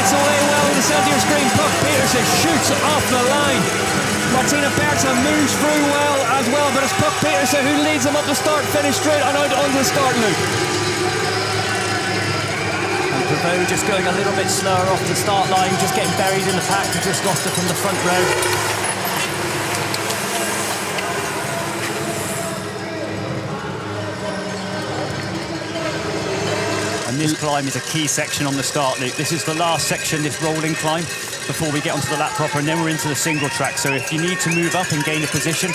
gets away well in the centre screen. Puck Peterson shoots off the line. Martina Bertha moves through well as well, but it's Puck Peterson who leads them up the start, finish straight on out onto the start loop. And Prevost just going a little bit slower off the start line, just getting buried in the pack. We just lost her from the front row. And this climb is a key section on the start loop. This is the last section, this rolling climb, before we get onto the lap proper, and then we're into the single track. So if you need to move up and gain a position,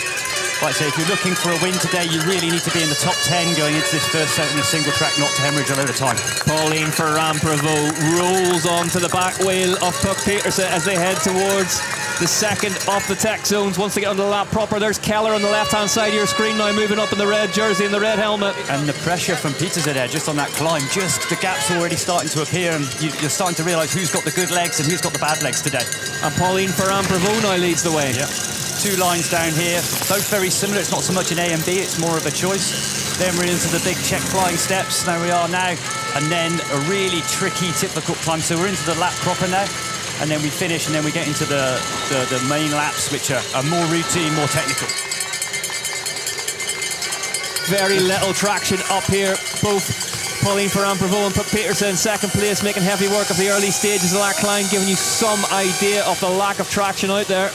like I say, if you're looking for a win today, you really need to be in the top 10 going into this first set in the single track, not to hemorrhage a load of time. Pauline Ferrand-Prevost rolls onto the back wheel of Puck Peterson as they head towards the second of the tech zones. Once they get on the lap proper, there's Keller on the left-hand side of your screen now, moving up in the red jersey and the red helmet. And the pressure from Peterson there, just on that climb, just the gap's already starting to appear, and you're starting to realise who's got the good legs and who's got the bad legs today. And Pauline Ferrand-Prevost now leads the way. Yeah. Two lines down here, both very similar. It's not so much an A and B, it's more of a choice. Then we're into the big Czech flying steps. There we are now. And then a really tricky, difficult climb. So we're into the lap proper now. And then we finish, and then we get into the main laps, which are more routine, more technical. Very little traction up here. Both Pauline Ferrand-Prevost and Puck Peterson in second place, making heavy work of the early stages of that climb, giving you some idea of the lack of traction out there.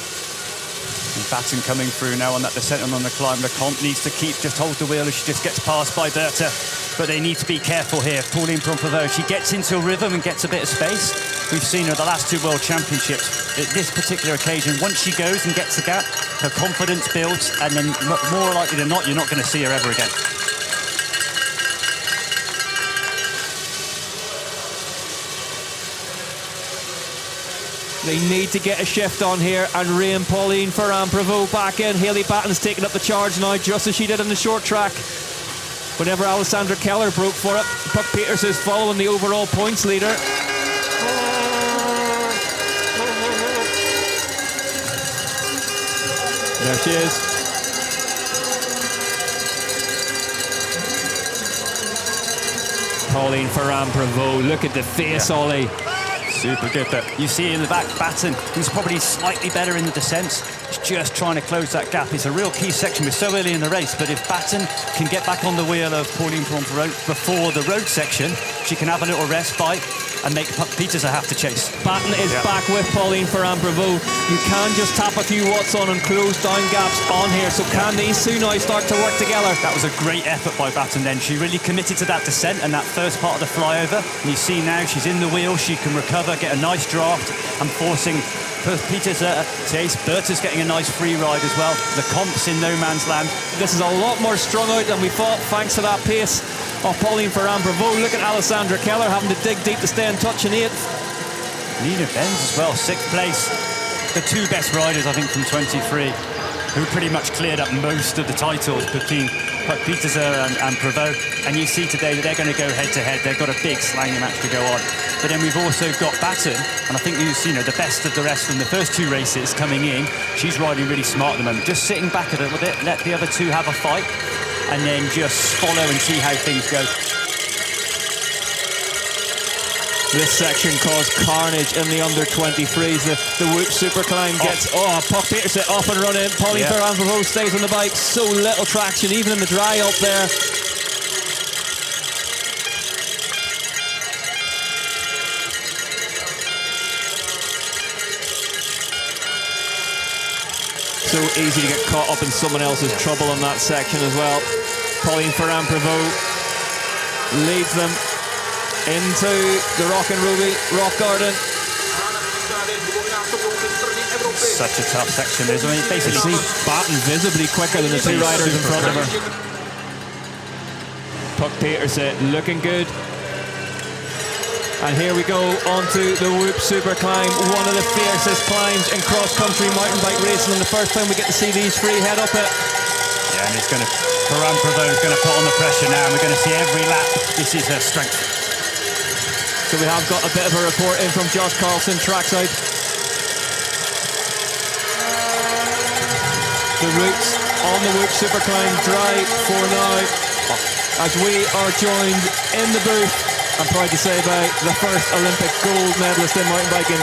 And Batten coming through now on that descent and on the climb. LeComte needs to just hold the wheel as she just gets passed by Bertha. But they need to be careful here. Pauline Ferrand-Prevost, she gets into a rhythm and gets a bit of space. We've seen her the last two World Championships. At this particular occasion, once she goes and gets the gap, her confidence builds, and then more likely than not, you're not going to see her ever again. They need to get a shift on here and rein Pauline Ferrand-Prevost back in. Hayley Batten's taking up the charge now, just as she did on the short track whenever Alessandra Keller broke for it. Puck Peterson is following the overall points leader. There she is. Pauline Ferrand-Prevost, look at the face, yeah. Ollie. Super good, but you see in the back, Batten, who's probably slightly better in the descents, is just trying to close that gap. It's a real key section. We're so early in the race, but if Batten can get back on the wheel of Pauline Ferrand-Prevost before the road section, she can have a little respite and make Puck Peterson have to chase. Batten is back with Pauline Ferrand-Prevost. You can just tap a few watts on and close down gaps on here, so can these two now start to work together? That was a great effort by Batten then. She really committed to that descent and that first part of the flyover. And you see now she's in the wheel, she can recover, get a nice draft, and forcing Peterson to chase. Bertha's getting a nice free ride as well. LeComte's in no man's land. This is a lot more strung out than we thought, thanks to that pace of Pauline Ferrand-Prevost. Look at Alessandra Keller having to dig deep to stay in touch in 8th. Nina Benz as well, 6th place. The two best riders, I think, from 23, who pretty much cleared up most of the titles between Peterson and Prevost. And you see today that they're going to go head-to-head. They've got a big slanging match to go on. But then we've also got Batten, and I think the best of the rest from the first two races coming in. She's riding really smart at the moment. Just sitting back a little bit, let the other two have a fight, and then just follow and see how things go. This section caused carnage in the under-23s. The Whoop super climb gets... Puck Peterson off and running. Pauline Ferrand-Prevost stays on the bike. So little traction, even in the dry up there. So easy to get caught up in someone else's trouble on that section as well. Pauline Ferrand-Prevost leads them into the Rock and Ruby Rock Garden. Such a tough section. There's only basically Batten visibly quicker than the two riders in front of her. Puck Peterson looking good. And here we go onto the Whoop Super Climb, one of the fiercest climbs in cross-country mountain bike racing, and the first time we get to see these three head up it. Yeah, and it's going to, Ferrand-Prevost is going to put on the pressure now, and we're going to see every lap. This is her strength. So we have got a bit of a report in from Josh Carlson, trackside. The routes on the Whoop Super Climb dry for now, as we are joined in the booth I'm proud to say, by the first Olympic gold medalist in mountain biking,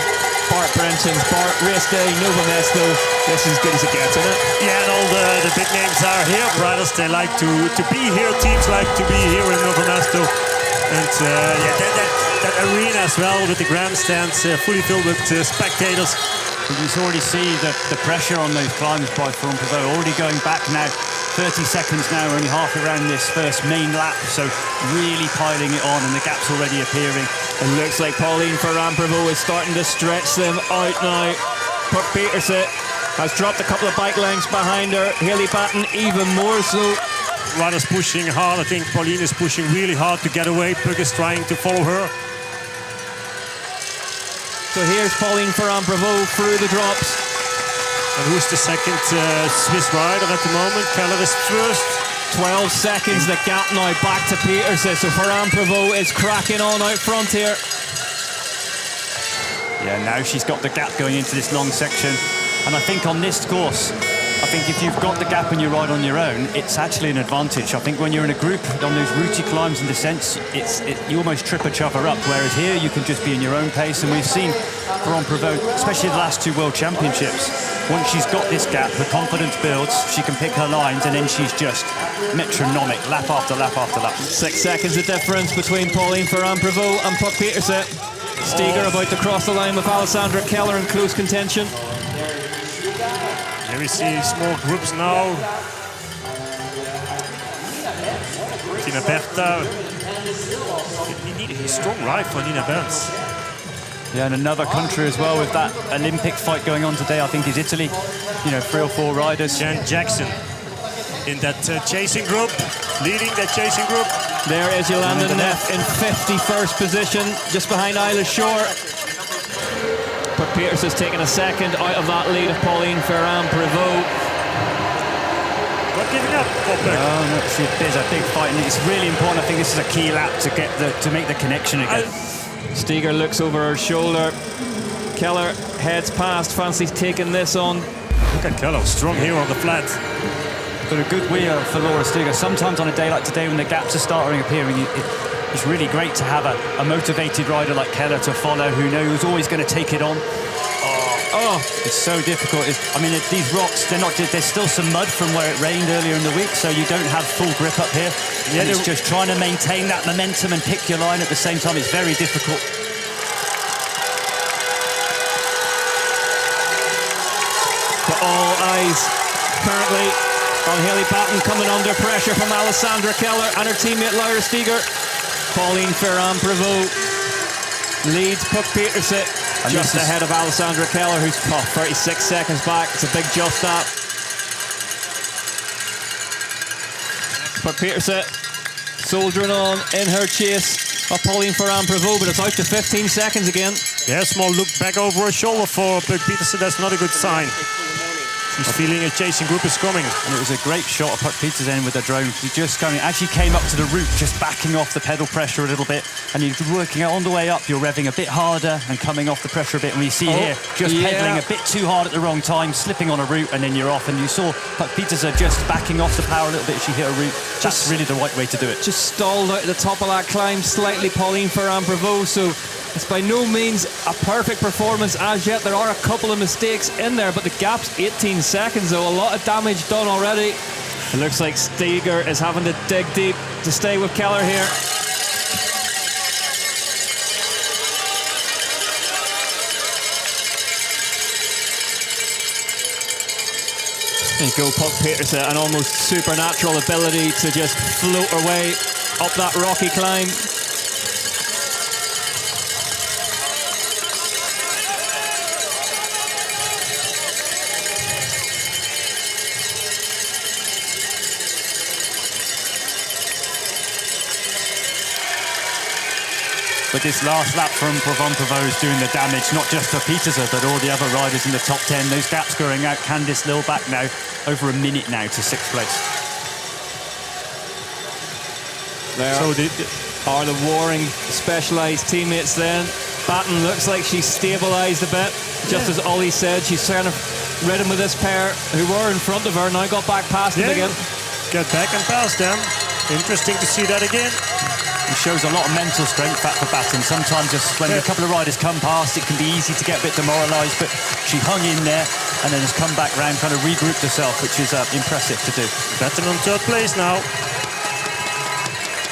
Bart Brenton. Bart, race day, Nové Město. This is as good as it gets, isn't it? Yeah, and all the big names are here. Riders, they like to be here. Teams like to be here in Nové Město. And that arena as well, with the grandstands fully filled with spectators. You can already see the pressure on those climbs by Foramo, already going back now. 30 seconds now, only half around this first main lap, so really piling it on, and the gap's already appearing. It looks like Pauline Ferrand-Prévot is starting to stretch them out now. Puck Petersen has dropped a couple of bike lengths behind her. Haley Batten even more so. Riders pushing hard. I think Pauline is pushing really hard to get away. Puck is trying to follow her. So here's Pauline Ferrand-Prévot through the drops. And who's the second Swiss rider at the moment? Keller is first. 12 seconds, the gap now back to Petersen. So Ferrand-Prévot is cracking on out front here. Yeah, now she's got the gap going into this long section. And I think on this course, I think if you've got the gap and you ride on your own, it's actually an advantage. I think when you're in a group on those rooty climbs and descents, you almost trip each other up. Whereas here, you can just be in your own pace. And we've seen Ferrand-Prévot, especially the last two World Championships, once she's got this gap, her confidence builds, she can pick her lines, and then she's just metronomic, lap after lap after lap. 6 seconds of difference between Pauline Ferrand-Prévot and Puck Petersen. Steger about to cross the line with Alessandra Keller in close contention. Here we see small groups now. Tina Berta. We need a strong ride for Nina Benz. Yeah, and another country as well with that Olympic fight going on today, I think, is Italy. You know, 3 or 4 riders. Jan Jackson in that chasing group, leading that chasing group. There is Jolanda Neff in 51st position, just behind Isla Shore. But Petersen's taken a second out of that lead of Pauline Ferrand-Prévot. Not giving up. Oh, no, there's a big fight, and it's really important. I think this is a key lap to get to make the connection again. Steger looks over her shoulder. Keller heads past, fancies taking this on. Look at Keller, strong here on the flat. But a good wheel for Laura Steger. Sometimes on a day like today when the gaps are starting appearing, it's really great to have a motivated rider like Keller to follow, who knows always going to take it on. Oh, it's so difficult. I mean, these rocks, there's still some mud from where it rained earlier in the week, so you don't have full grip up here. Yeah, and it's just trying to maintain that momentum and pick your line at the same time. It's very difficult. But all eyes currently on Haley Batten, coming under pressure from Alessandra Keller and her teammate Laura Steger. Pauline Ferrand-Prévot leads Puck Petersen just ahead of Alessandra Keller, who's 36 seconds back. It's a big just that. Puck Petersen soldiering on in her chase of Pauline Ferrand-Prévot, but it's out to 15 seconds again. Yeah, small look back over her shoulder for Puck Petersen. That's not a good sign. She's feeling a chasing group is coming. And it was a great shot of Puck Petersen with the drone. He just actually came up to the route, just backing off the pedal pressure a little bit. And you're working out on the way up, you're revving a bit harder and coming off the pressure a bit. And we see here, just pedaling a bit too hard at the wrong time, slipping on a route, and then you're off. And you saw Puck Petersen just backing off the power a little bit. She hit a route. That's really the right way to do it. Just stalled out at the top of that climb slightly, Pauline Ferrand-Prévot. So it's by no means a perfect performance as yet. There are a couple of mistakes in there, but the gap's 18 seconds, though. A lot of damage done already. It looks like Steger is having to dig deep to stay with Keller here. There you go, Puck Petersen, an almost supernatural ability to just float her way up that rocky climb. But this last lap from Ferrand-Prévot is doing the damage, not just for Petersen, but all the other riders in the top 10. Those gaps going out. Candice Lill back now, over a minute now to 6th place. There are the warring Specialized teammates then. Batten looks like she's stabilised a bit. Just as Ollie said, she's kind of ridden with this pair who were in front of her, now got back past them again. Get back and past them. Interesting to see that again. It shows a lot of mental strength back for Batten. Sometimes just when a couple of riders come past, it can be easy to get a bit demoralised, but she hung in there and then has come back round, kind of regrouped herself, which is impressive to do. Batten on 3rd place now.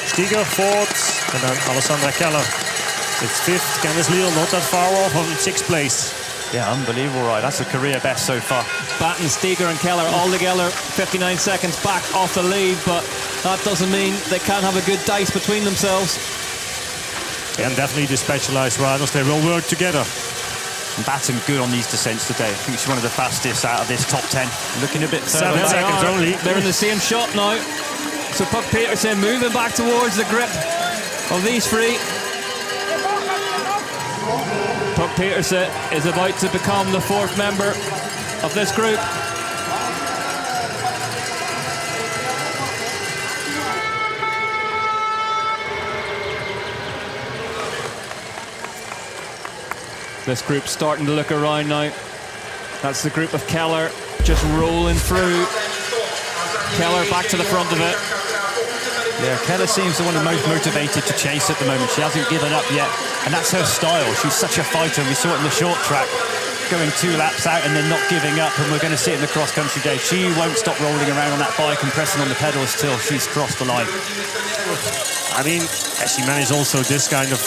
Steiger 4th, and then Alessandra Keller. It's 5th. Candice Leal not that far off on 6th place. Yeah, unbelievable ride. That's a career best so far. Batten, Steiger and Keller all together 59 seconds back off the lead, but that doesn't mean they can't have a good dice between themselves. And definitely the specialized riders, they will work together. And Batten good on these descents today. I think she's one of the fastest out of this top 10. Looking a bit further. 7 seconds only. They're in the same shot now. So Puck Peterson moving back towards the grip of these three. Puck Peterson is about to become the 4th member of this group. This group's starting to look around now. That's the group of Keller just rolling through. Keller back to the front of it. Yeah, Keller seems the one most motivated to chase at the moment. She hasn't given up yet, and that's her style. She's such a fighter, and we saw it in the short track, going 2 laps out and then not giving up, and we're going to see it in the cross-country day. She won't stop rolling around on that bike and pressing on the pedals till she's crossed the line. I mean, she managed also this kind of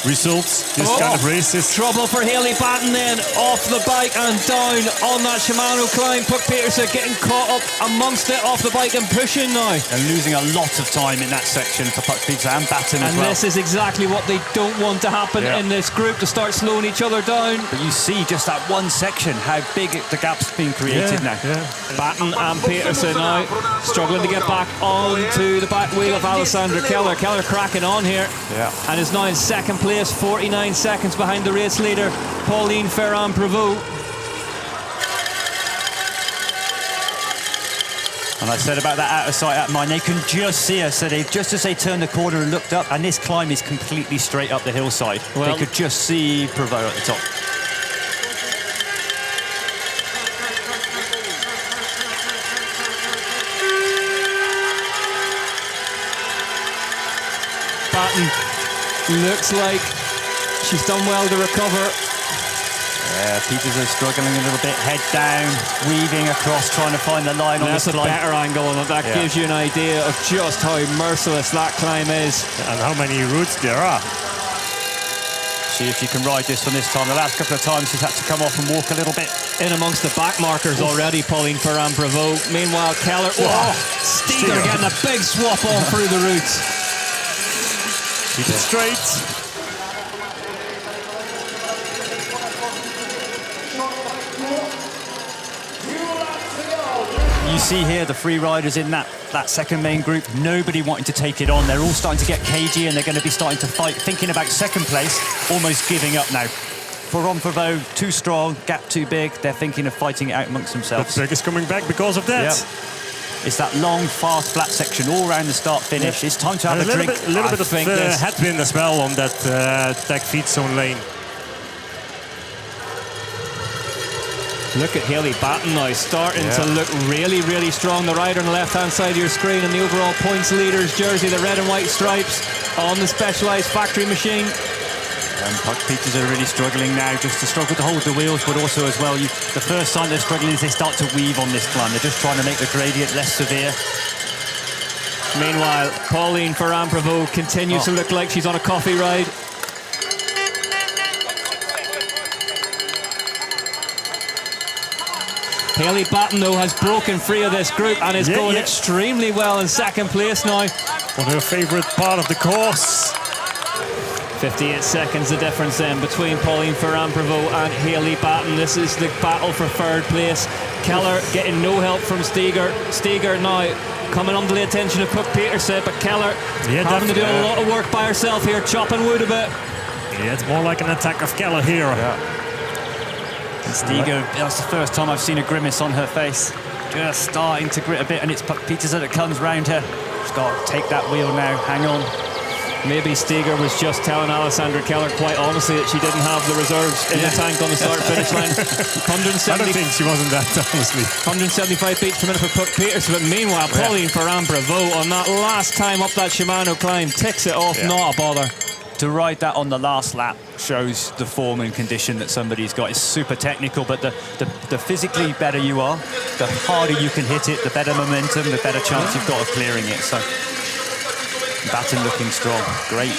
results, this kind of races. Trouble for Hayley Batten then, off the bike and down on that Shimano climb. Puck Peterson getting caught up amongst it off the bike and pushing now. And losing a lot of time in that section for Puck Peterson and Batten as well. And this is exactly what they don't want to happen in this group, to start slowing each other down. But you see just that one section, how big the gap's been created now. Yeah. Batten and Peterson now struggling to get back onto the back wheel of Alessandra Keller. Keller cracking on here, and is now in 2nd place, 49 seconds behind the race leader, Pauline Ferrand-Prévot. And I said about that out of sight, out of mind, they can just see her. So they, just as they turned the corner and looked up, and this climb is completely straight up the hillside. Well, they could just see Prévot at the top. Batten looks like she's done well to recover. Yeah, Peterson struggling a little bit, head down, weaving across, trying to find the line on this climb. That's a better angle, and that gives you an idea of just how merciless that climb is. And how many routes there are. See if you can ride this one this time. The last couple of times she's had to come off and walk a little bit. In amongst the back markers already, Pauline Ferrand-Prévot. Meanwhile, Keller, Steiger getting a big swap on through the routes. Keep it straight. You see here the 3 riders in that second main group, nobody wanting to take it on. They're all starting to get cagey, and they're going to be starting to fight, thinking about 2nd place, almost giving up now. Ferrand-Prévot, too strong, gap too big. They're thinking of fighting it out amongst themselves. But Czech is coming back because of that. Yep. It's that long, fast, flat section all around the start-finish. Yep. It's time to have a drink. A little bit of headwind as well on that Tech feed zone lane. Look at Hayley Batten now, starting to look really, really strong. The rider on the left-hand side of your screen in the overall points leaders jersey, the red and white stripes on the specialised factory machine. And Puck Peterson are really struggling now, just to struggle to hold the wheels, but also as well, the first sign they're struggling is they start to weave on this climb. They're just trying to make the gradient less severe. Meanwhile, Pauline Ferrand-Prévot continues to look like she's on a coffee ride. Hayley Batten, though, has broken free of this group and is going extremely well in 2nd place now. On her favourite part of the course. 58 seconds the difference then between Pauline Ferrand-Prévot and Hayley Batten. This is the battle for 3rd place. Keller getting no help from Steiger. Steiger now coming under the attention of Puck Peterson, but Keller having to do a lot of work by herself here, chopping wood a bit. Yeah, it's more like an attack of Keller here. And Steiger, that's the first time I've seen a grimace on her face. Just starting to grit a bit, and it's Puck Peterson that comes round her. She's got to take that wheel now, hang on. Maybe Steger was just telling Alessandra Keller quite honestly that she didn't have the reserves in the tank on the start-finish line. I don't think she wasn't that, honestly. 175 beats per minute for Puck Peterson, but meanwhile, Pauline Ferrand-Prévot on that last time up that Shimano climb ticks it off, not a bother. To ride that on the last lap shows the form and condition that somebody's got. It's super technical, but the physically better you are, the harder you can hit it, the better momentum, the better chance you've got of clearing it. So, Batten looking strong. Great.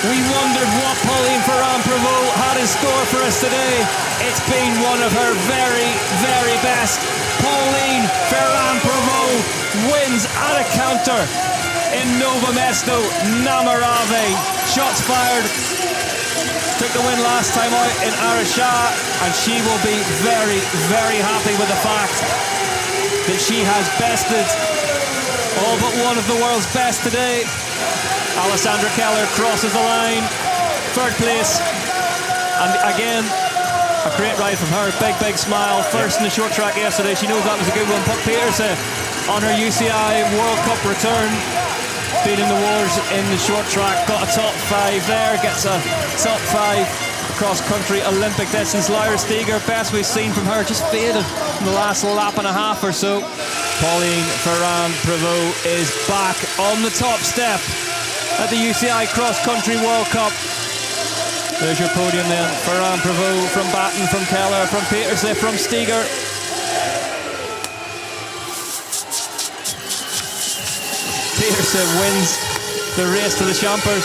We wondered what Pauline Ferrand-Prévot had in store for us today. It's been one of her very, very best. Pauline Ferrand-Prévot wins at a counter in Nové Město, Namarave. Shots fired. Took the win last time out in Arasha, and she will be very, very happy with the fact that she has bested all but one of the world's best today. Alessandra Keller crosses the line, third place, and again, a great ride from her. Big, big smile. First in the short track yesterday. She knows that was a good one. Puck Peterson on her UCI World Cup return, beating the wars in the short track. Got a top 5 there. Gets a top 5 cross-country Olympic distance. Lyra Steger, best we've seen from her, just faded in the last lap and a half or so. Pauline Ferrand-Prévot is back on the top step at the UCI Cross Country World Cup. There's your podium then. Ferrand-Prévot from Batten, from Keller, from Peterson, from Steger. Peterson wins the race to the Champers.